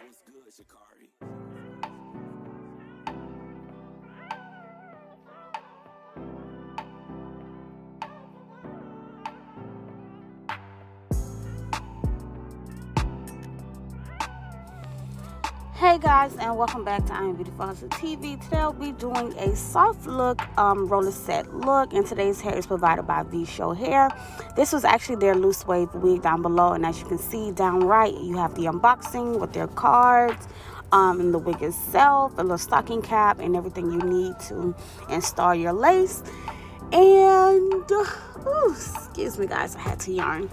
what's good, Shikari? Hey guys, and welcome back to IAmBeautifulHustlerTV. Today I'll be doing a soft look roller set look, and today's hair is provided by VSHOW Hair. This was actually their loose wave wig down below, and as you can see down right, you have the unboxing with their cards, and the wig itself, a little stocking cap, and everything you need to install your lace. And excuse me guys, I had to yarn.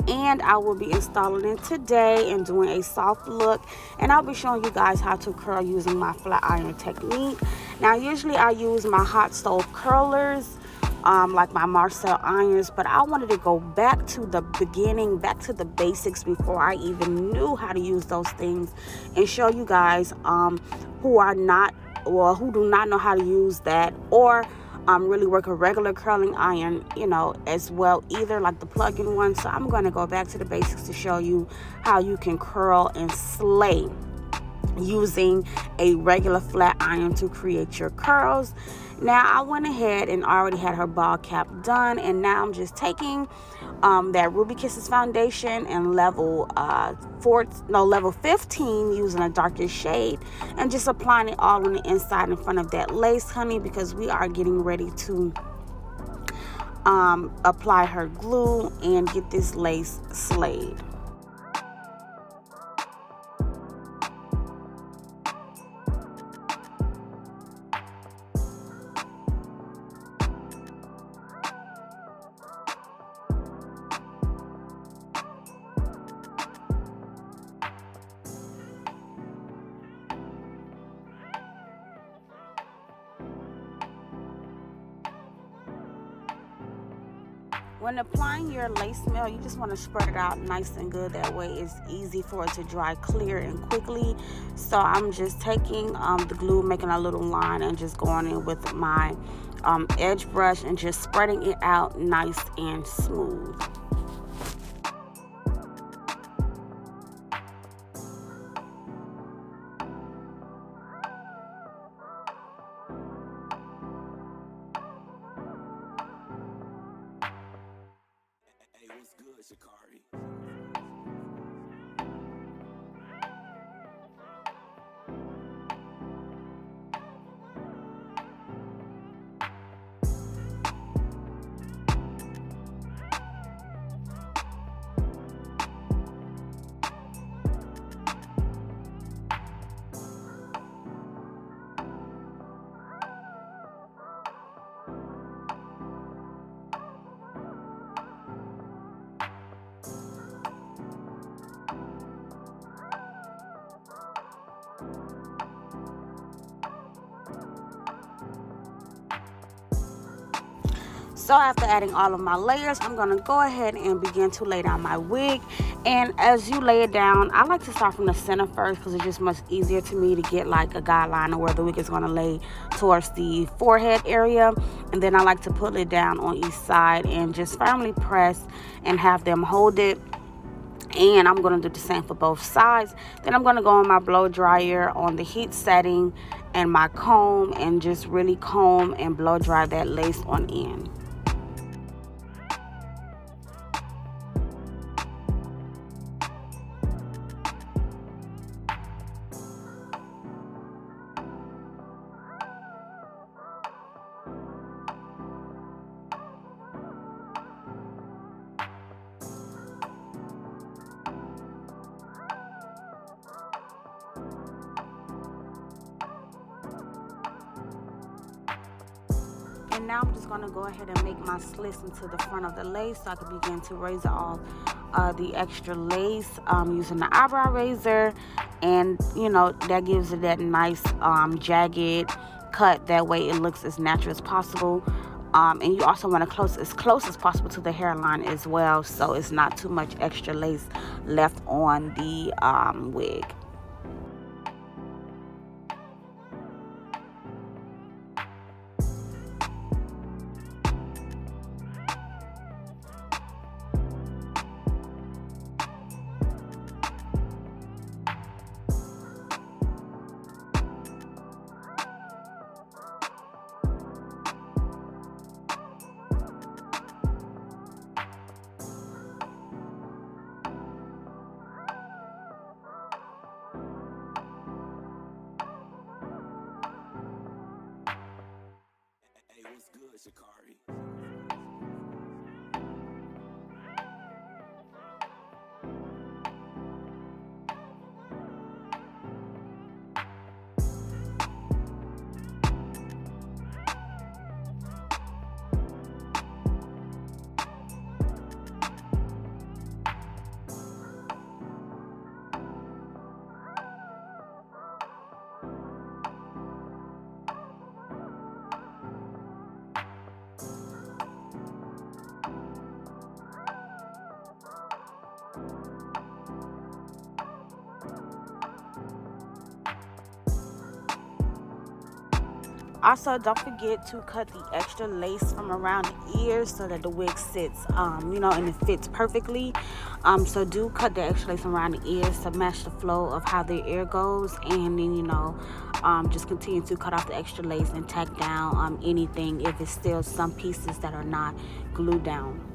And I will be installing it today and doing a soft look, and I'll be showing you guys how to curl using my flat iron technique. Now usually I use my hot stove curlers, like my Marcel irons, but I wanted to go back to the beginning, back to the basics before I even knew how to use those things, and show you guys who do not know how to use that, or really work a regular curling iron, as well, either like the plug-in one. So I'm going to go back to the basics to show you how you can curl and slay using a regular flat iron to create your curls. Now I went ahead and already had her ball cap done, and now I'm just taking that Ruby Kisses foundation and level 15 using a darkest shade, and just applying it all on the inside in front of that lace, honey, because we are getting ready to apply her glue and get this lace slayed. When applying your lace meal, you just want to spread it out nice and good. That way it's easy for it to dry clear and quickly. So I'm just taking the glue, making a little line, and just going in with my edge brush and just spreading it out nice and smooth. Hey, what's good, Shikari? So after adding all of my layers, I'm going to go ahead and begin to lay down my wig. And as you lay it down, I like to start from the center first, because it's just much easier to me to get like a guideline of where the wig is going to lay towards the forehead area. And then I like to pull it down on each side and just firmly press and have them hold it. And I'm going to do the same for both sides. Then I'm going to go on my blow dryer on the heat setting and my comb, and just really comb and blow dry that lace on in. And now I'm just going to go ahead and make my slits into the front of the lace, so I can begin to razor off the extra lace using the eyebrow razor. And that gives it that nice jagged cut. That way it looks as natural as possible. And you also want to as close as possible to the hairline as well, so it's not too much extra lace left on the wig. Also, don't forget to cut the extra lace from around the ears so that the wig sits, and it fits perfectly. So do cut the extra lace around the ears to match the flow of how the ear goes, and then just continue to cut off the extra lace and tack down anything if it's still some pieces that are not glued down.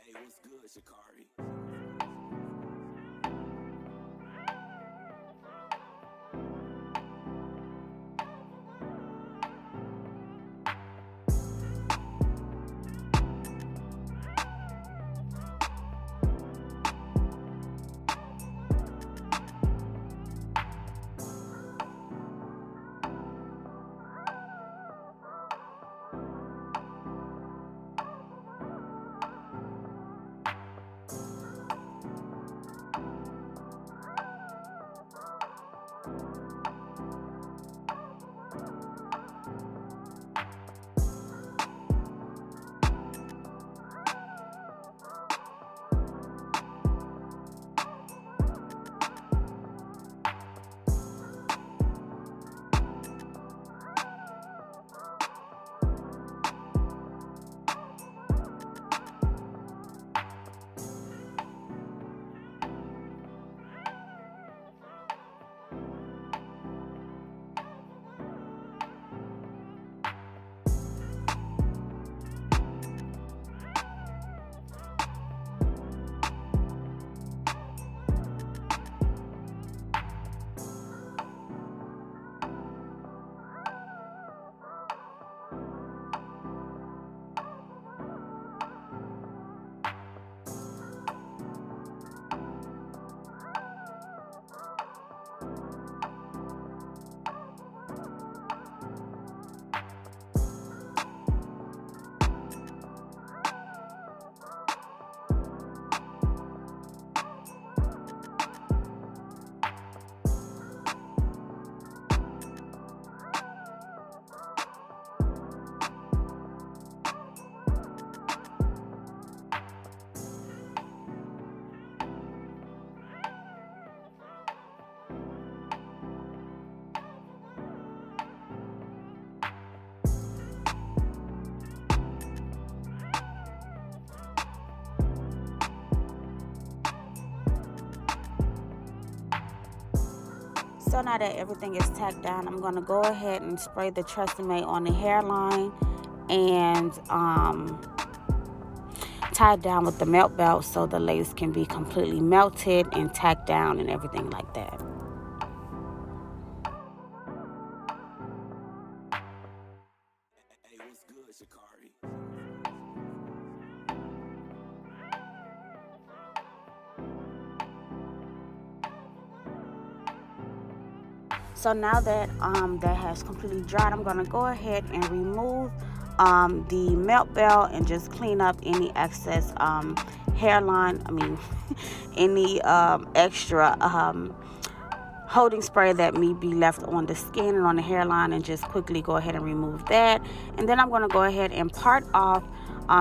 Hey, what's good, Shakari? So now that everything is tacked down, I'm going to go ahead and spray the Tresemme on the hairline and tie it down with the melt belt so the lace can be completely melted and tacked down and everything like that. Hey, what's good, Shakari? So now that that has completely dried, I'm going to go ahead and remove the melt belt and just clean up any excess hairline, any extra holding spray that may be left on the skin and on the hairline, and just quickly go ahead and remove that. And then I'm going to go ahead and part off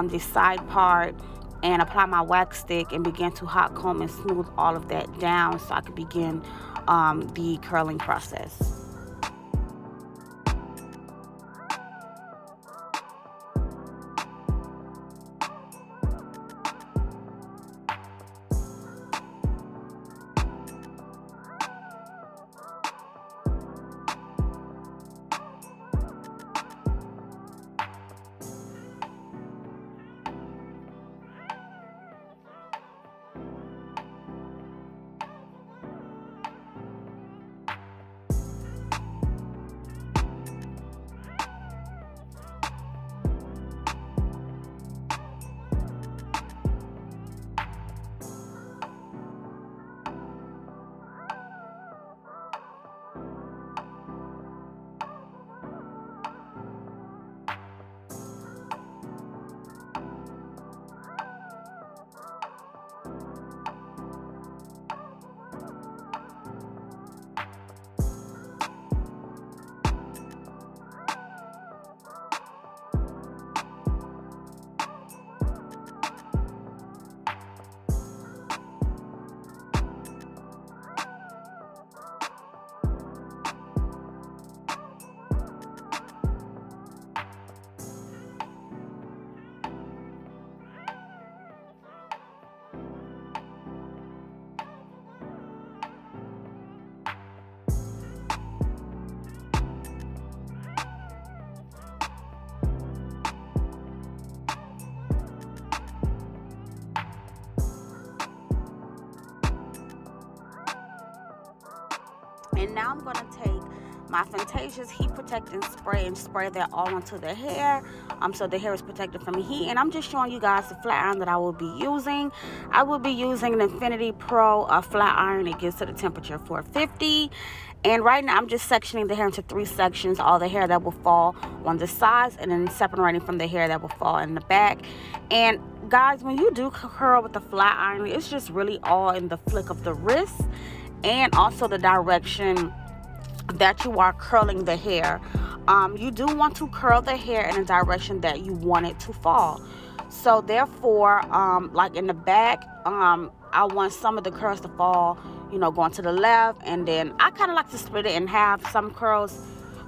the side part and apply my wax stick and begin to hot comb and smooth all of that down so I can begin the curling process. And now I'm going to take my Fantasia's heat protecting spray and spray that all onto the hair, so the hair is protected from heat. And I'm just showing you guys the flat iron that I will be using. I will be using an Infinity Pro flat iron. It gets to the temperature 450. And right now I'm just sectioning the hair into 3 sections, all the hair that will fall on the sides and then separating from the hair that will fall in the back. And guys, when you do curl with the flat iron, it's just really all in the flick of the wrist and also the direction that you are curling the hair. You do want to curl the hair in a direction that you want it to fall. So therefore, like in the back, I want some of the curls to fall, going to the left, and then I kind of like to split it in half. Some curls,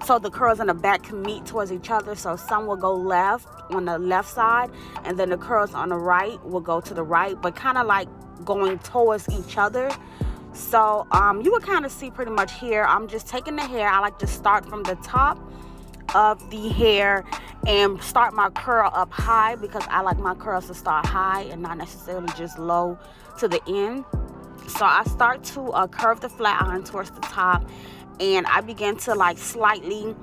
so the curls in the back can meet towards each other. So some will go left on the left side, and then the curls on the right will go to the right, but kind of like going towards each other. So you will kind of see pretty much here, I'm just taking the hair. I like to start from the top of the hair and start my curl up high, because I like my curls to start high and not necessarily just low to the end. So I start to curve the flat iron towards the top, and I begin to like slightly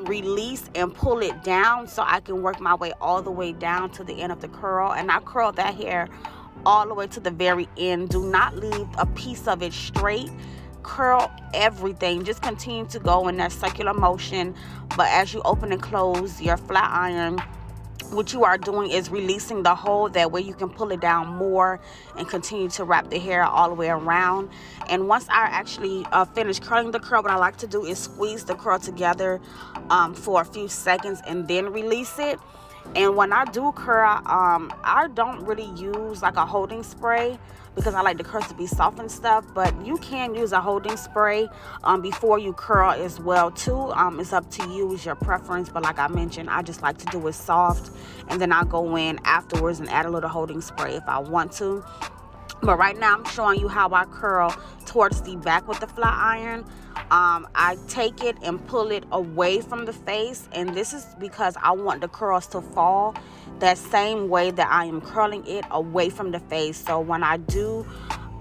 release and pull it down so I can work my way all the way down to the end of the curl. And I curl that hair all the way to the very end. Do not leave a piece of it straight. Curl everything. Just continue to go in that circular motion, but as you open and close your flat iron, what you are doing is releasing the hole. That way you can pull it down more and continue to wrap the hair all the way around. And once I actually finish curling the curl, what I like to do is squeeze the curl together for a few seconds and then release it. And when I do curl, I don't really use like a holding spray, because I like the curls to be soft and stuff. But you can use a holding spray before you curl as well too. It's up to you, it's your preference. But like I mentioned, I just like to do it soft, and then I'll go in afterwards and add a little holding spray if I want to. But right now I'm showing you how I curl towards the back with the flat iron. I take it and pull it away from the face, and this is because I want the curls to fall that same way that I am curling it away from the face. So when I do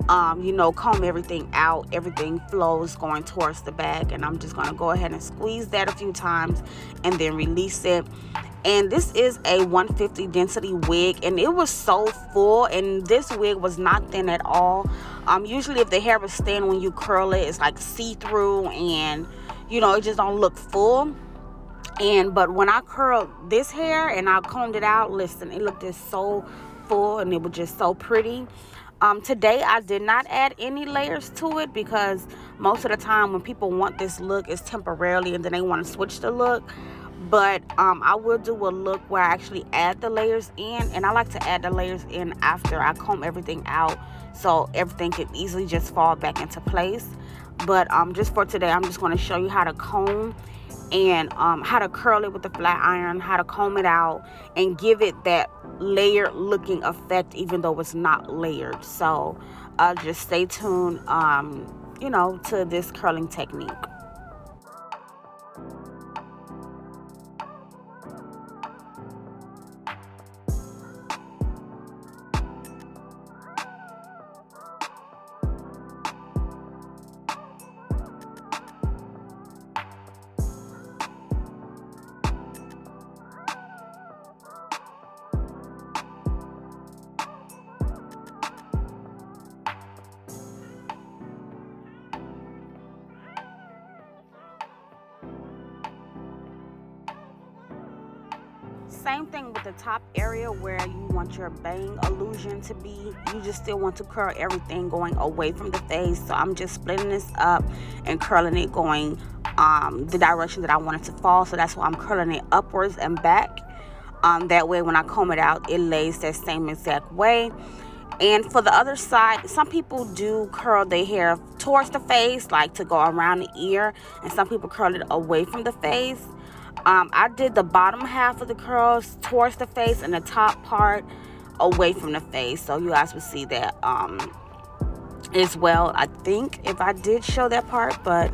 comb everything out, everything flows going towards the back. And I'm just going to go ahead and squeeze that a few times and then release it. And this is a 150 density wig, and it was so full, and this wig was not thin at all. Usually if the hair is thin, when you curl it, it's like see-through, and it just don't look full. But when I curled this hair and I combed it out, listen, it looked just so full and it was just so pretty. Today I did not add any layers to it because most of the time when people want this look, it's temporarily and then they want to switch the look. But I will do a look where I actually add the layers in, and I like to add the layers in after I comb everything out so everything can easily just fall back into place. But just for today, I'm just going to show you how to comb and how to curl it with the flat iron, how to comb it out and give it that layered looking effect even though it's not layered. So just stay tuned to this curling technique. Same thing with the top area where you want your bang illusion to be. You just still want to curl everything going away from the face. So I'm just splitting this up and curling it going the direction that I want it to fall. So that's why I'm curling it upwards and back. That way when I comb it out, it lays that same exact way. And for the other side, some people do curl their hair towards the face, like to go around the ear, and some people curl it away from the face. I did the bottom half of the curls towards the face and the top part away from the face, so you guys will see that as well. I think if I did show that part, but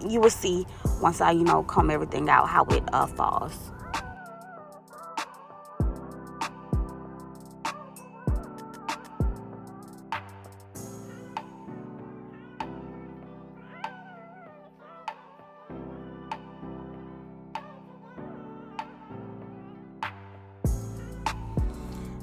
you will see once I comb everything out how it falls.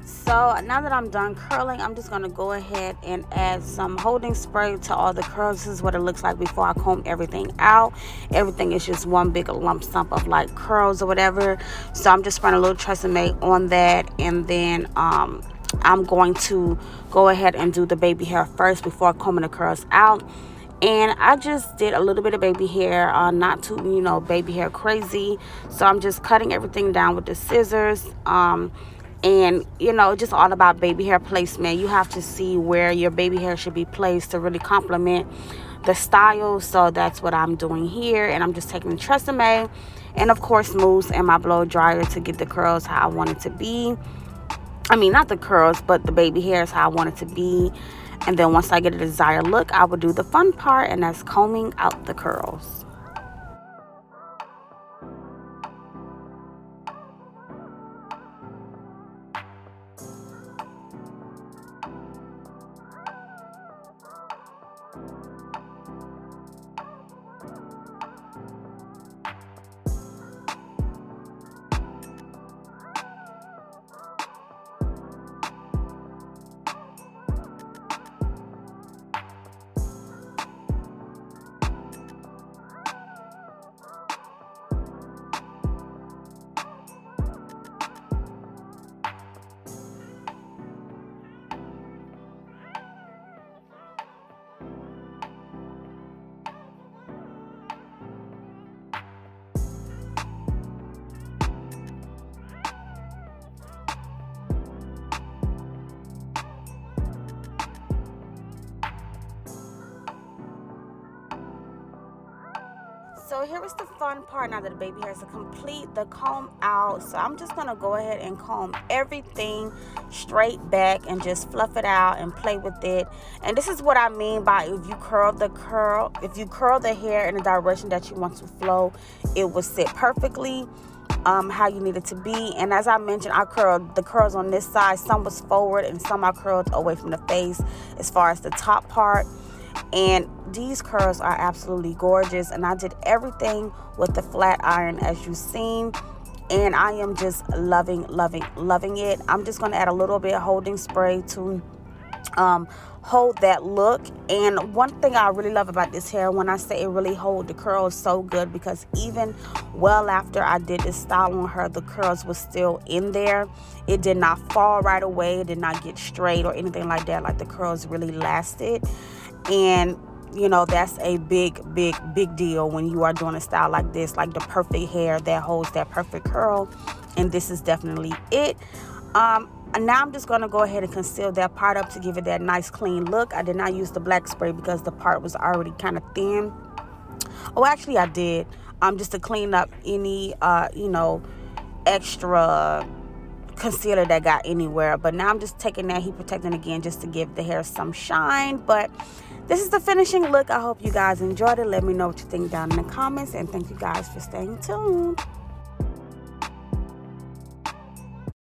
So now that I'm done curling, I'm just going to go ahead and add some holding spray to all the curls. This is what it looks like before I comb everything out. Everything is just one big lump sum of like curls or whatever. So I'm just spraying a little Tresemme on that, and then I'm going to go ahead and do the baby hair first before combing the curls out. And I just did a little bit of baby hair, not too baby hair crazy. So I'm just cutting everything down with the scissors. And just all about baby hair placement. You have to see where your baby hair should be placed to really complement the style. So that's what I'm doing here. And I'm just taking the Tresemme and of course mousse and my blow dryer to get the curls how I want it to be. I mean, not the curls, but the baby hairs how I want it to be. And then once I get a desired look, I will do the fun part, and that's combing out the curls. So here is the fun part now that the baby hairs are complete, the comb out. So I'm just gonna go ahead and comb everything straight back and just fluff it out and play with it. And this is what I mean by if you curl the hair in the direction that you want to flow, it will sit perfectly how you need it to be. And as I mentioned, I curled the curls on this side. Some was forward and some I curled away from the face as far as the top part. And these curls are absolutely gorgeous, and I did everything with the flat iron as you've seen, and I am just loving it. I'm just going to add a little bit of holding spray to hold that look. And one thing I really love about this hair, when I say it really hold the curls so good, because even well after I did this style on her, the curls was still in there. It did not fall right away. It did not get straight or anything like that. Like, the curls really lasted. And you know, that's a big deal when you are doing a style like this, like the perfect hair that holds that perfect curl. And this is definitely it. And now I'm just going to go ahead and conceal that part up to give it that nice clean look. I did not use the black spray because the part was already kind of thin. Oh, actually I did, just to clean up any you know, extra concealer that got anywhere. But now I'm just taking that heat protectant again just to give the hair some shine. But this is the finishing look. I hope you guys enjoyed it. Let me know what you think down in the comments, and thank you guys for staying tuned.